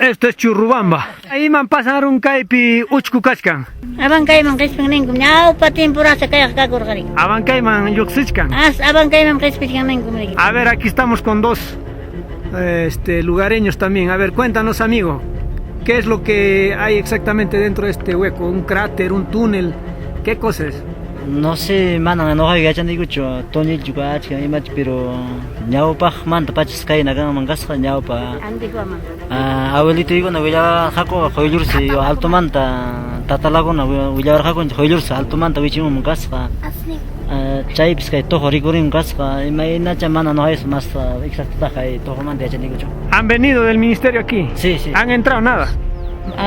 Esto es Churrubamba. Ahí man pasaron kaipi uchku kachkan. Abankayman qhichpinninkum ñawpa temporada kayaq kakurqari. Abankayman yuksichkan. Abankayman qhichpinninkum riki. A ver, aquí estamos con dos lugareños también. A ver, cuéntanos, amigo, ¿qué es lo que hay exactamente dentro de este hueco? ¿Un cráter, un túnel? ¿Qué cosa es? No sé, mana no hay gacha nigucho, Tony Jugat, pero ñaupa manta pachis kay nagan mangasqa ñaupa. Antiguaman. Abuelito digo no villa jaco joyursi alto manta tatalago no villa jaco joyursi alto manta wichimu mangasqa. Chay piskay toho rigurin mangasqa, imagina chamana no es más exacta kay toho manta gacha nigucho. ¿Han venido del ministerio aquí? Sí, sí. ¿Han entrado nada?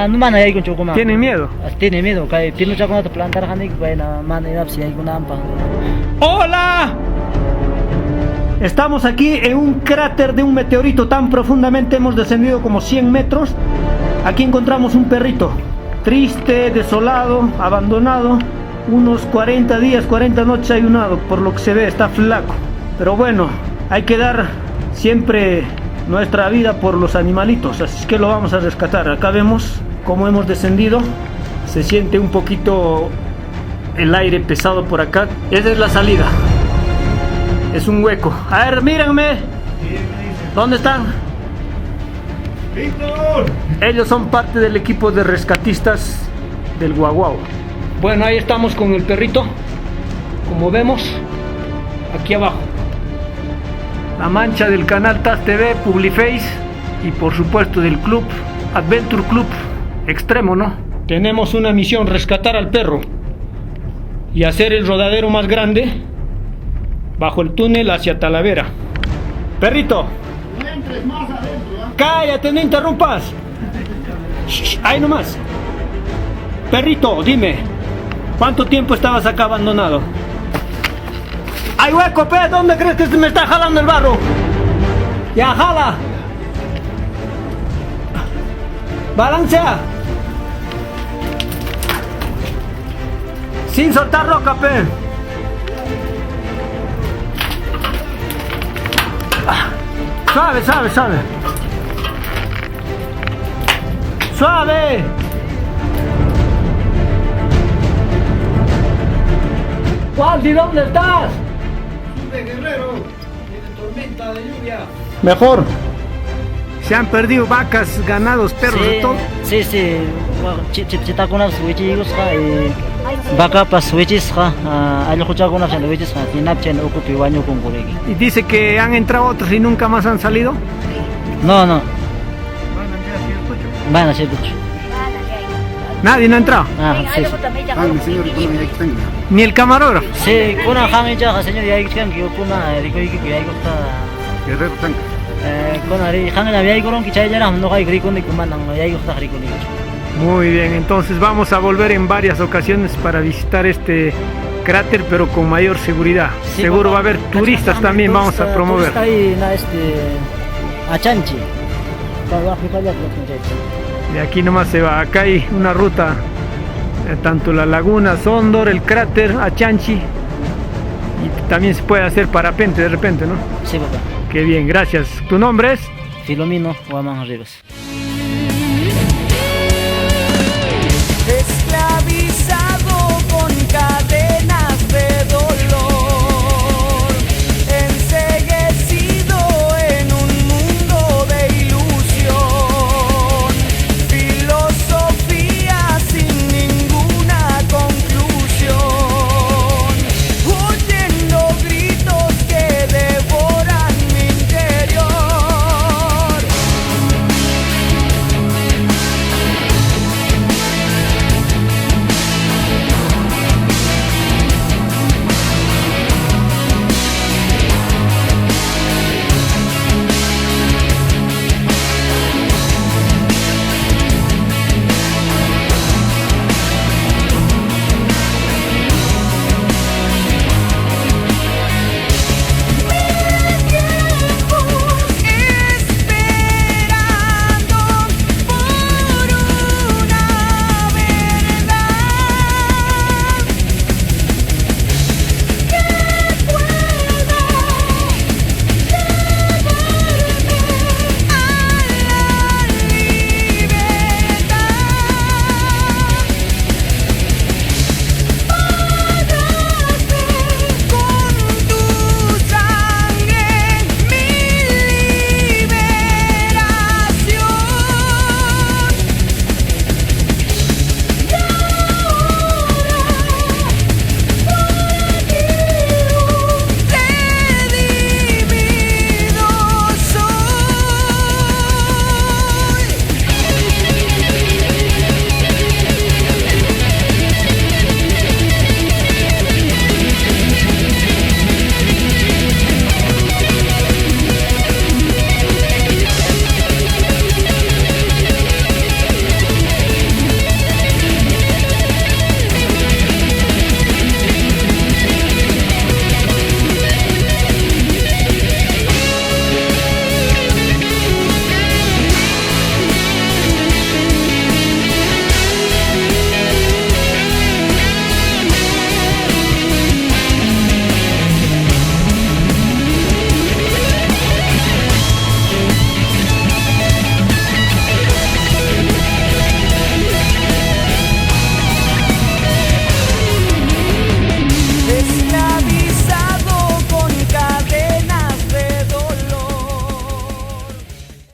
No mana hay con chocoma. ¿Tienen miedo? Tienen miedo, kay pino chacona te plantar hanik vaina mana inapsi hay con ampa. ¡Hola! Estamos aquí en un cráter de un meteorito tan profundamente, hemos descendido como 100 metros. Aquí encontramos un perrito, triste, desolado, abandonado, unos 40 días, 40 noches ayunado, por lo que se ve, está flaco. Pero bueno, hay que dar siempre nuestra vida por los animalitos, así que lo vamos a rescatar. Acá vemos cómo hemos descendido, se siente un poquito el aire pesado por acá. Esa es la salida. Es un hueco. A ver, mírenme. ¿Dónde están? ¡Víctor! Ellos son parte del equipo de rescatistas del Guaguao. Bueno, ahí estamos con el perrito. Como vemos, aquí abajo. La mancha del canal TAS TV, Publiface y por supuesto del club Adventure Club Extremo, ¿no? Tenemos una misión: rescatar al perro y hacer el rodadero más grande bajo el túnel hacia Talavera. Perrito, No entres más adentro, ¿eh? cállate, no interrumpas. Shh, ahí nomás. Perrito, dime, ¿cuánto tiempo estabas acá abandonado? ¡Hay hueco, pe! ¿Dónde crees que se me está jalando el barro? ¡Ya, jala! ¡Balancea! Sin soltar roca, pe. Suave, suave, suave. Suave. Waldi, ¿dónde estás? Sube, guerrero. Tiene tormenta de lluvia. Mejor. Se han perdido vacas, ganados, perros, de todo. Sí, sí. Chitakunas wichigusqa y vacapas wichis alluchuchakunas wichis tinapchen okupi wañu kunkuriki. Y dice que han entrado otros y nunca más han salido. No. Van a ser mucho. Nadie no ha entrado. Sí. Señor, Ni el camarógrafo. Sí, kuna hamicha señor ya ikan que kuna rikoiki que hay costa. Guerrero Tanca. Kuna ri hangna ya ikoron que chayara no hay rikoni kuma nang ya costa rikoni. Muy bien, entonces vamos a volver en varias ocasiones para visitar este cráter, pero con mayor seguridad. Sí, Seguro va a haber turistas también, vamos a promover. Está ahí Achanchi. De aquí nomás se va, acá hay una ruta, tanto la laguna Sondor, el cráter Achanchi, y también se puede hacer parapente de repente, ¿no? Sí, papá. Qué bien, gracias. ¿Tu nombre es? Filomeno Guamán Rivas.